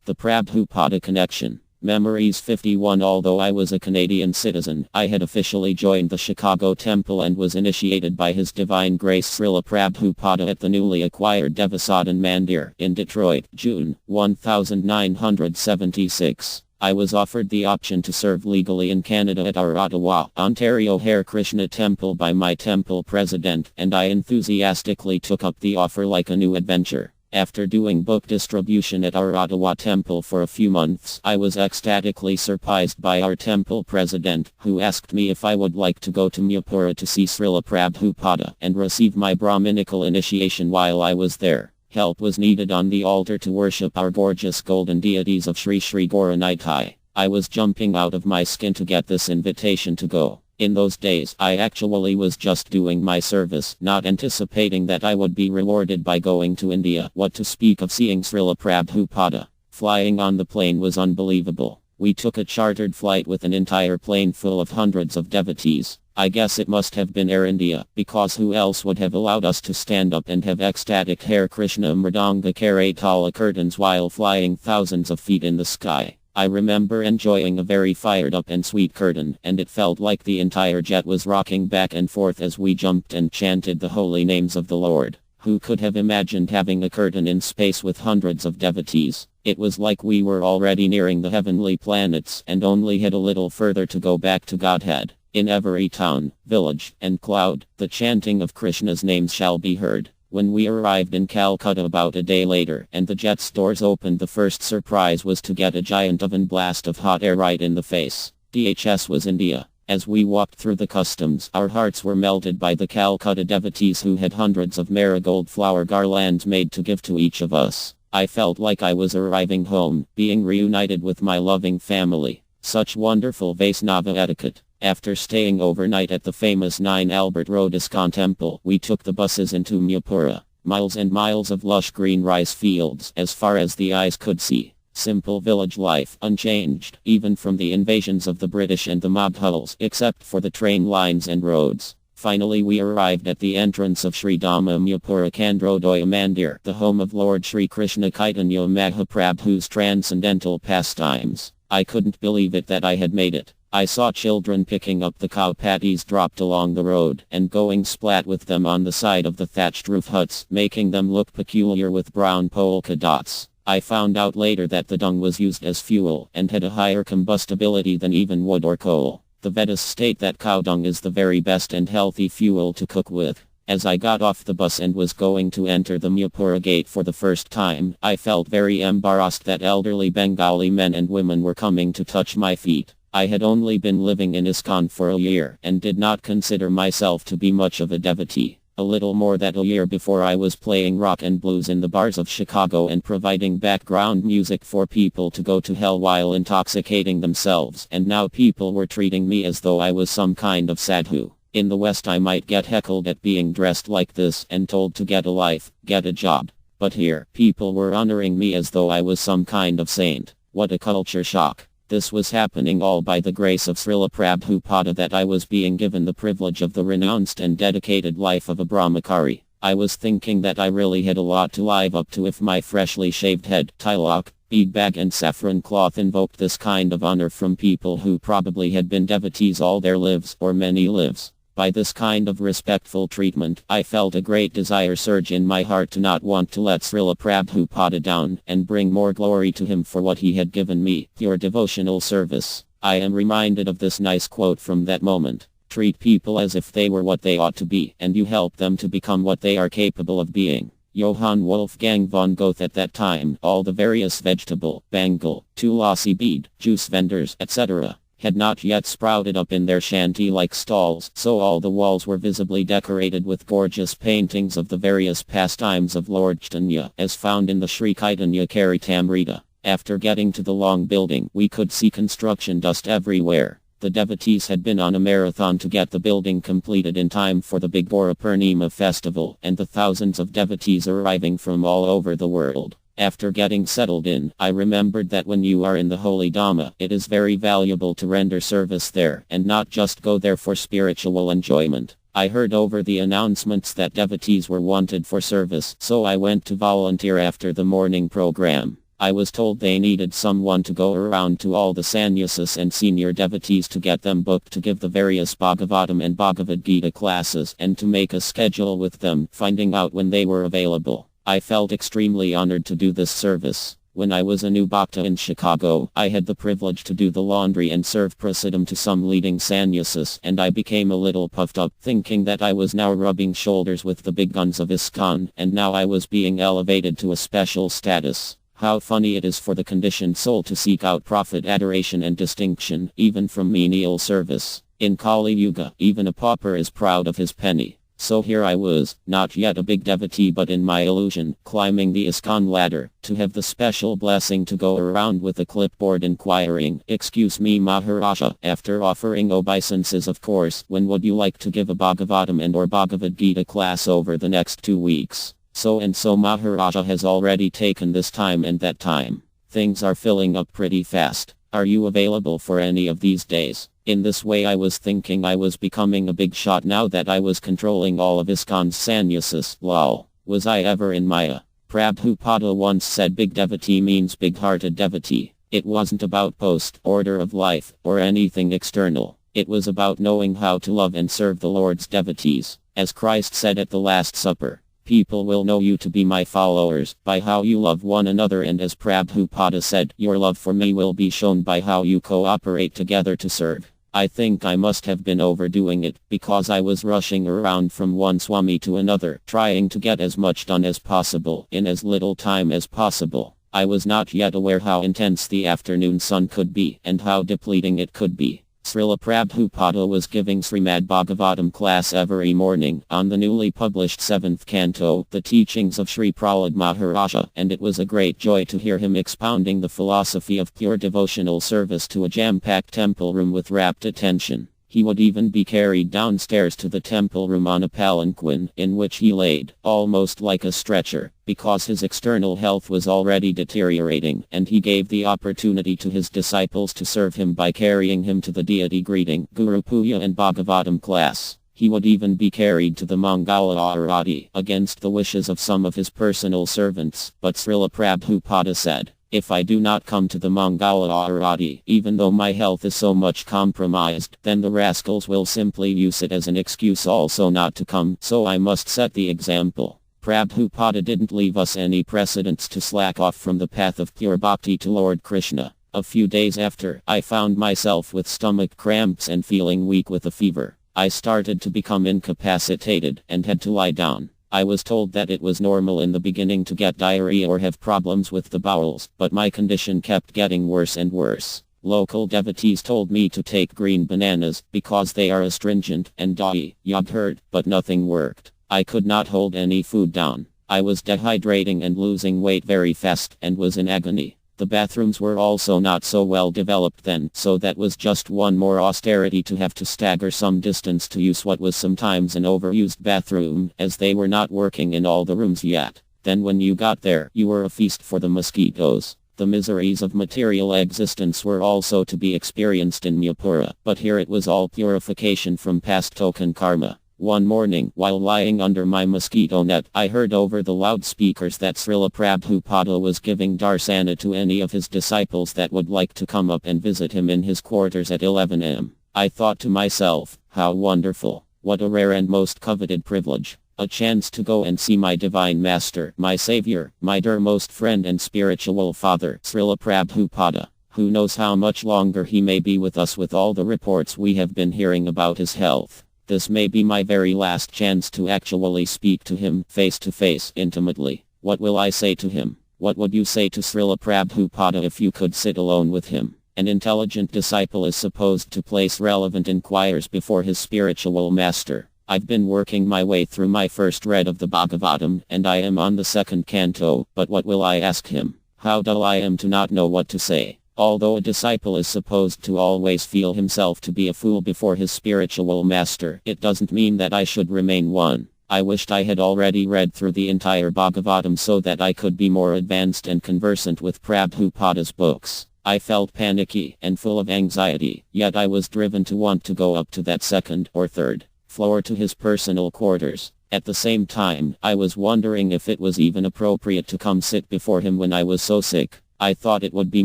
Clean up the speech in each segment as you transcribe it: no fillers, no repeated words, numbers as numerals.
The Prabhupada Connection. Memories 51. Although I was a Canadian citizen, I had officially joined the Chicago Temple and was initiated by His Divine Grace Srila Prabhupada at the newly acquired Devasadan Mandir in Detroit, June 1976. I was offered the option to serve legally in Canada at our Ottawa, Ontario Hare Krishna Temple by my temple president, and I enthusiastically took up the offer like a new adventure. After doing book distribution at our Ottawa temple for a few months, I was ecstatically surprised by our temple president, who asked me if I would like to go to Mayapura to see Srila Prabhupada and receive my Brahminical initiation while I was there. Help was needed on the altar to worship our gorgeous golden deities of Sri Sri Gauranitai. I was jumping out of my skin to get this invitation to go. In those days, I actually was just doing my service, not anticipating that I would be rewarded by going to India, what to speak of seeing Srila Prabhupada. Flying on the plane was unbelievable. We took a chartered flight with an entire plane full of hundreds of devotees. I guess it must have been Air India, because who else would have allowed us to stand up and have ecstatic Hare Krishna Mridanga Karatala curtains while flying thousands of feet in the sky. I remember enjoying a very fired up and sweet curtain, and it felt like the entire jet was rocking back and forth as we jumped and chanted the holy names of the Lord. Who could have imagined having a curtain in space with hundreds of devotees? It was like we were already nearing the heavenly planets and only had a little further to go back to Godhead. In every town, village, and cloud, the chanting of Krishna's names shall be heard. When we arrived in Calcutta about a day later and the jet's doors opened, the first surprise was to get a giant oven blast of hot air right in the face. DHS was India. As we walked through the customs, our hearts were melted by the Calcutta devotees who had hundreds of marigold flower garlands made to give to each of us. I felt like I was arriving home, being reunited with my loving family. Such wonderful Vaisnava etiquette. After staying overnight at the famous 9 Albert Road ISKCON Temple, we took the buses into Mayapura. Miles and miles of lush green rice fields as far as the eyes could see. Simple village life, unchanged, even from the invasions of the British and the Mughals, except for the train lines and roads. Finally we arrived at the entrance of Sri Dhamma Mayapura Kandrodoya Mandir, the home of Lord Sri Krishna Chaitanya Mahaprabhu's transcendental pastimes. I couldn't believe it that I had made it. I saw children picking up the cow patties dropped along the road and going splat with them on the side of the thatched roof huts, making them look peculiar with brown polka dots. I found out later that the dung was used as fuel and had a higher combustibility than even wood or coal. The Vedas state that cow dung is the very best and healthy fuel to cook with. As I got off the bus and was going to enter the Mayapura gate for the first time, I felt very embarrassed that elderly Bengali men and women were coming to touch my feet. I had only been living in ISKCON for a year and did not consider myself to be much of a devotee. A little more than a year before I was playing rock and blues in the bars of Chicago and providing background music for people to go to hell while intoxicating themselves, and now people were treating me as though I was some kind of sadhu. In the West I might get heckled at being dressed like this and told to get a life, get a job. But here, people were honoring me as though I was some kind of saint. What a culture shock. This was happening all by the grace of Srila Prabhupada, that I was being given the privilege of the renounced and dedicated life of a brahmachari. I was thinking that I really had a lot to live up to if my freshly shaved head, tilak, bead bag and saffron cloth invoked this kind of honor from people who probably had been devotees all their lives or many lives. By this kind of respectful treatment, I felt a great desire surge in my heart to not want to let Srila Prabhupada down and bring more glory to him for what he had given me, pure devotional service. I am reminded of this nice quote from that moment. Treat people as if they were what they ought to be, and you help them to become what they are capable of being. Johann Wolfgang von Goethe. At that time, all the various vegetable, bangle, tulasi bead, juice vendors, etc. had not yet sprouted up in their shanty-like stalls, so all the walls were visibly decorated with gorgeous paintings of the various pastimes of Lord Chaitanya, as found in the Sri Chaitanya Charitamrita. After getting to the long building, we could see construction dust everywhere. The devotees had been on a marathon to get the building completed in time for the big Gora Purnima festival, and the thousands of devotees arriving from all over the world. After getting settled in, I remembered that when you are in the Holy Dhamma, it is very valuable to render service there, and not just go there for spiritual enjoyment. I heard over the announcements that devotees were wanted for service, so I went to volunteer after the morning program. I was told they needed someone to go around to all the sannyasis and senior devotees to get them booked to give the various Bhagavatam and Bhagavad Gita classes and to make a schedule with them, finding out when they were available. I felt extremely honored to do this service. When I was a new bhakta in Chicago, I had the privilege to do the laundry and serve prasadam to some leading sannyasis, and I became a little puffed up, thinking that I was now rubbing shoulders with the big guns of ISKCON, and now I was being elevated to a special status. How funny it is for the conditioned soul to seek out profit, adoration and distinction, even from menial service. In Kali Yuga, even a pauper is proud of his penny. So here I was, not yet a big devotee but in my illusion, climbing the ISKCON ladder, to have the special blessing to go around with a clipboard inquiring, "Excuse me Maharaja, after offering obeisances of course, when would you like to give a Bhagavatam and or Bhagavad Gita class over the next 2 weeks? So and so Maharaja has already taken this time and that time. Things are filling up pretty fast. Are you available for any of these days?" In this way I was thinking I was becoming a big shot now that I was controlling all of ISKCON's sannyasis. Lol. Was I ever in Maya? Prabhupada once said big devotee means big-hearted devotee. It wasn't about post, order of life, or anything external. It was about knowing how to love and serve the Lord's devotees. As Christ said at the Last Supper, "People will know you to be my followers by how you love one another," and as Prabhupada said, "Your love for me will be shown by how you cooperate together to serve." I think I must have been overdoing it, because I was rushing around from one Swami to another, trying to get as much done as possible, in as little time as possible. I was not yet aware how intense the afternoon sun could be, and how depleting it could be. Srila Prabhupada was giving Srimad Bhagavatam class every morning, on the newly published 7th canto, The Teachings of Sri Prahlad Maharaja, and it was a great joy to hear him expounding the philosophy of pure devotional service to a jam-packed temple room with rapt attention. He would even be carried downstairs to the temple room on a palanquin, in which he laid, almost like a stretcher, because his external health was already deteriorating, and he gave the opportunity to his disciples to serve him by carrying him to the deity greeting, Guru Puja and Bhagavatam class. He would even be carried to the Mangala Arati, against the wishes of some of his personal servants, but Srila Prabhupada said, "If I do not come to the Mangala Arati, even though my health is so much compromised, then the rascals will simply use it as an excuse also not to come, so I must set the example." Prabhupada didn't leave us any precedents to slack off from the path of pure bhakti to Lord Krishna. A few days after, I found myself with stomach cramps and feeling weak with a fever. I started to become incapacitated, and had to lie down. I was told that it was normal in the beginning to get diarrhea or have problems with the bowels, but my condition kept getting worse and worse. Local devotees told me to take green bananas, because they are astringent, and dahi, yogurt, but nothing worked. I could not hold any food down. I was dehydrating and losing weight very fast, and was in agony. The bathrooms were also not so well developed then, so that was just one more austerity to have to stagger some distance to use what was sometimes an overused bathroom, as they were not working in all the rooms yet. Then when you got there, you were a feast for the mosquitoes. The miseries of material existence were also to be experienced in Mayapura, but here it was all purification from past token karma. One morning, while lying under my mosquito net, I heard over the loudspeakers that Srila Prabhupada was giving darsana to any of his disciples that would like to come up and visit him in his quarters at 11 am. I thought to myself, how wonderful. What a rare and most coveted privilege. A chance to go and see my divine master, my savior, my dearmost friend and spiritual father, Srila Prabhupada. Who knows how much longer he may be with us with all the reports we have been hearing about his health. This may be my very last chance to actually speak to him, face to face, intimately. What will I say to him? What would you say to Srila Prabhupada if you could sit alone with him? An intelligent disciple is supposed to place relevant inquiries before his spiritual master. I've been working my way through my first read of the Bhagavatam, and I am on the 2nd canto, but what will I ask him? How dull I am to not know what to say. Although a disciple is supposed to always feel himself to be a fool before his spiritual master, it doesn't mean that I should remain one. I wished I had already read through the entire Bhagavatam so that I could be more advanced and conversant with Prabhupada's books. I felt panicky and full of anxiety, yet I was driven to want to go up to that 2nd or 3rd floor to his personal quarters. At the same time, I was wondering if it was even appropriate to come sit before him when I was so sick. I thought it would be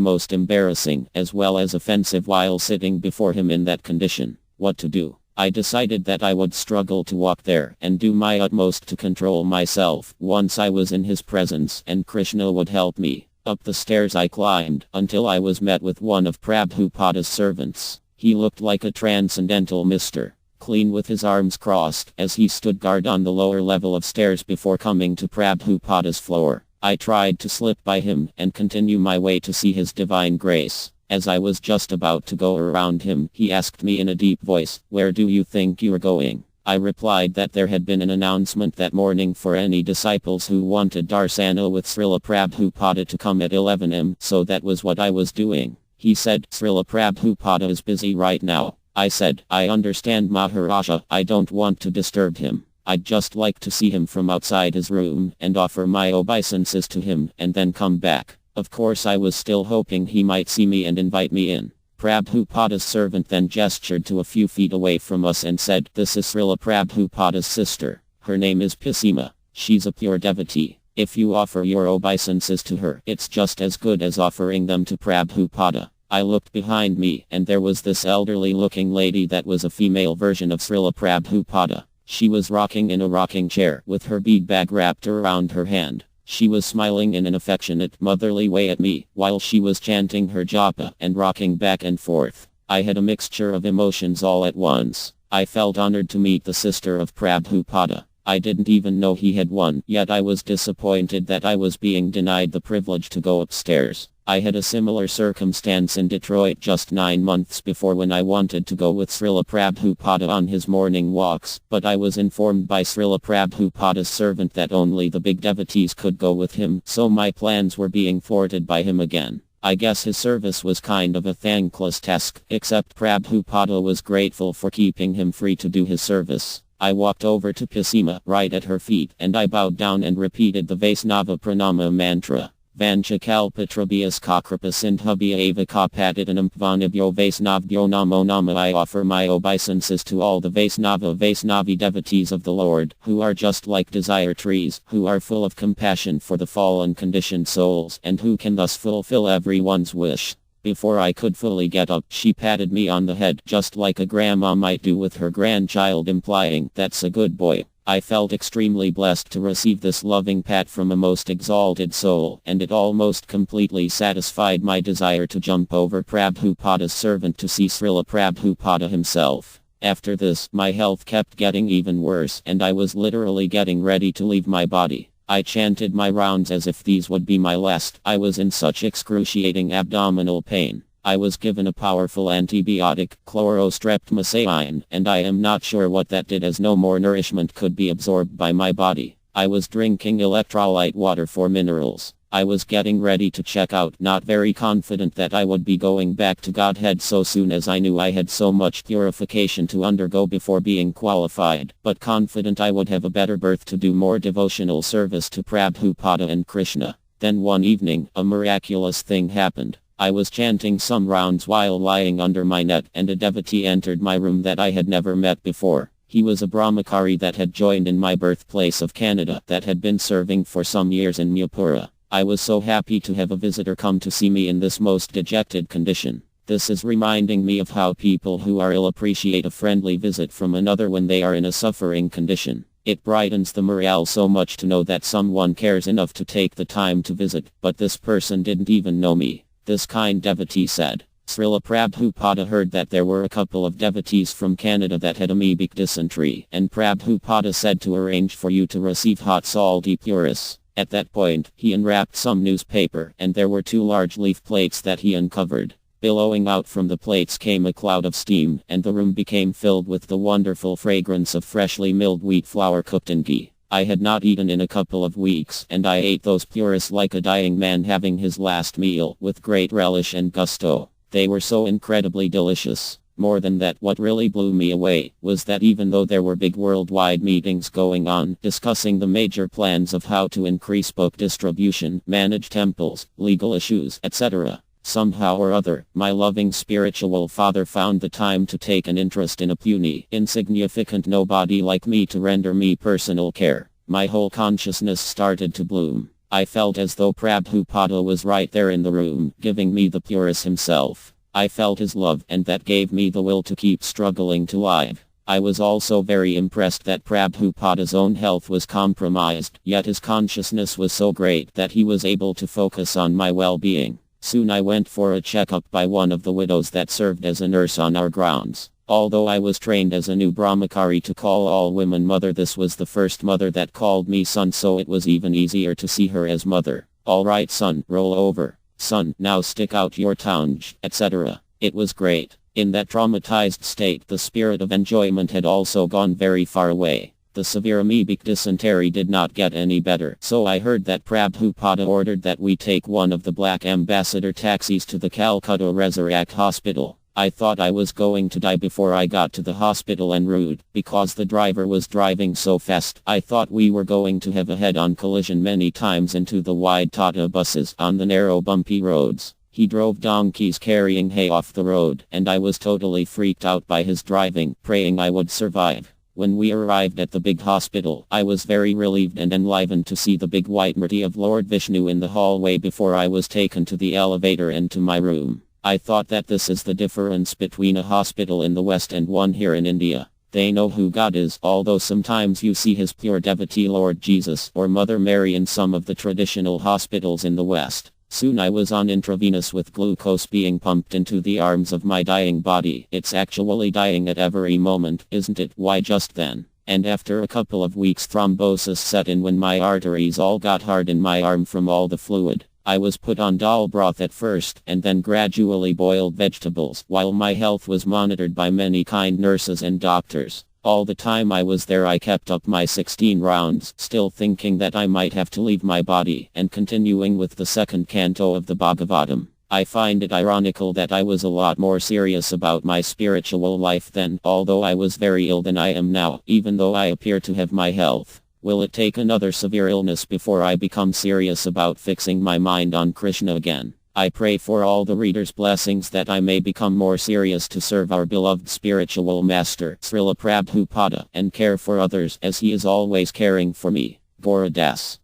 most embarrassing as well as offensive while sitting before him in that condition. What to do? I decided that I would struggle to walk there and do my utmost to control myself once I was in his presence, and Krishna would help me. Up the stairs I climbed until I was met with one of Prabhupada's servants. He looked like a transcendental mister, clean with his arms crossed as he stood guard on the lower level of stairs before coming to Prabhupada's floor. I tried to slip by him and continue my way to see his divine grace. As I was just about to go around him, he asked me in a deep voice, "Where do you think you're going?" I replied that there had been an announcement that morning for any disciples who wanted darsana with Srila Prabhupada to come at 11 am, so that was what I was doing. He said, "Srila Prabhupada is busy right now." I said, "I understand, Maharaja, I don't want to disturb him. I'd just like to see him from outside his room and offer my obeisances to him and then come back." Of course I was still hoping he might see me and invite me in. Prabhupada's servant then gestured to a few feet away from us and said, "This is Srila Prabhupada's sister. Her name is Pisima. She's a pure devotee. If you offer your obeisances to her, it's just as good as offering them to Prabhupada." I looked behind me and there was this elderly looking lady that was a female version of Srila Prabhupada. She was rocking in a rocking chair with her bead bag wrapped around her hand. She was smiling in an affectionate, motherly way at me while she was chanting her japa and rocking back and forth. I had a mixture of emotions all at once. I felt honored to meet the sister of Prabhupada. I didn't even know he had won, yet I was disappointed that I was being denied the privilege to go upstairs. I had a similar circumstance in Detroit just 9 months before when I wanted to go with Srila Prabhupada on his morning walks, but I was informed by Srila Prabhupada's servant that only the big devotees could go with him, so my plans were being thwarted by him again. I guess his service was kind of a thankless task, except Prabhupada was grateful for keeping him free to do his service. I walked over to Pisima right at her feet and I bowed down and repeated the Vaisnava Pranama mantra. Vanchakalpatrabhyas kakrapasindhabhya eva kapatitanam vanabhyo Vaisnavbhyo namo nama. I offer my obeisances to all the Vaisnavi devotees of the Lord, who are just like desire trees, who are full of compassion for the fallen conditioned souls, and who can thus fulfill everyone's wish. Before I could fully get up, she patted me on the head just like a grandma might do with her grandchild, implying, "That's a good boy." I felt extremely blessed to receive this loving pat from a most exalted soul, and it almost completely satisfied my desire to jump over Prabhupada's servant to see Srila Prabhupada himself. After this, my health kept getting even worse, and I was literally getting ready to leave my body. I chanted my rounds as if these would be my last. I was in such excruciating abdominal pain. I was given a powerful antibiotic, chlorostreptomycin, and I am not sure what that did, as no more nourishment could be absorbed by my body. I was drinking electrolyte water for minerals. I was getting ready to check out, not very confident that I would be going back to Godhead so soon, as I knew I had so much purification to undergo before being qualified, but confident I would have a better berth to do more devotional service to Prabhupada and Krishna. Then one evening, a miraculous thing happened. I was chanting some rounds while lying under my net, and a devotee entered my room that I had never met before. He was a brahmachari that had joined in my birthplace of Canada, that had been serving for some years in Mapura. I was so happy to have a visitor come to see me in this most dejected condition. This is reminding me of how people who are ill appreciate a friendly visit from another when they are in a suffering condition. It brightens the morale so much to know that someone cares enough to take the time to visit, but this person didn't even know me. This kind devotee said, "Srila Prabhupada heard that there were a couple of devotees from Canada that had amoebic dysentery, and Prabhupada said to arrange for you to receive hot salty puris." At that point, he unwrapped some newspaper, and there were 2 large leaf plates that he uncovered. Billowing out from the plates came a cloud of steam, and the room became filled with the wonderful fragrance of freshly milled wheat flour cooked in ghee. I had not eaten in a couple of weeks, and I ate those puris like a dying man having his last meal, with great relish and gusto. They were so incredibly delicious. More than that, what really blew me away was that even though there were big worldwide meetings going on, discussing the major plans of how to increase book distribution, manage temples, legal issues, etc., somehow or other, my loving spiritual father found the time to take an interest in a puny, insignificant nobody like me to render me personal care. My whole consciousness started to bloom. I felt as though Prabhupada was right there in the room, giving me the purest himself. I felt his love, and that gave me the will to keep struggling to live. I was also very impressed that Prabhupada's own health was compromised, yet his consciousness was so great that he was able to focus on my well-being. Soon I went for a checkup by one of the widows that served as a nurse on our grounds. Although I was trained as a new Brahmachari to call all women mother, this was the first mother that called me son, so it was even easier to see her as mother. "Alright son, roll over. Son, now stick out your tongue," etc. It was great. In that traumatized state, the spirit of enjoyment had also gone very far away. The severe amoebic dysentery did not get any better, so I heard that Prabhupada ordered that we take one of the black ambassador taxis to the Calcutta Resurrect Hospital. I thought I was going to die before I got to the hospital en route, because the driver was driving so fast. I thought we were going to have a head-on collision many times into the wide Tata buses on the narrow bumpy roads. He drove donkeys carrying hay off the road, and I was totally freaked out by his driving, praying I would survive. When we arrived at the big hospital, I was very relieved and enlivened to see the big white murti of Lord Vishnu in the hallway before I was taken to the elevator and to my room. I thought that this is the difference between a hospital in the West and one here in India. They know who God is, although sometimes you see his pure devotee Lord Jesus or Mother Mary in some of the traditional hospitals in the West. Soon I was on intravenous with glucose being pumped into the arms of my dying body. It's actually dying at every moment, isn't it? Why just then? And after a couple of weeks, thrombosis set in when my arteries all got hard in my arm from all the fluid. I was put on dal broth at first, and then gradually boiled vegetables, while my health was monitored by many kind nurses and doctors. All the time I was there, I kept up my 16 rounds, still thinking that I might have to leave my body, and continuing with the second canto of the Bhagavatam. I find it ironical that I was a lot more serious about my spiritual life then, although I was very ill, than I am now, even though I appear to have my health. Will it take another severe illness before I become serious about fixing my mind on Krishna again? I pray for all the readers' blessings that I may become more serious to serve our beloved spiritual master, Srila Prabhupada, and care for others as he is always caring for me. Gauradas.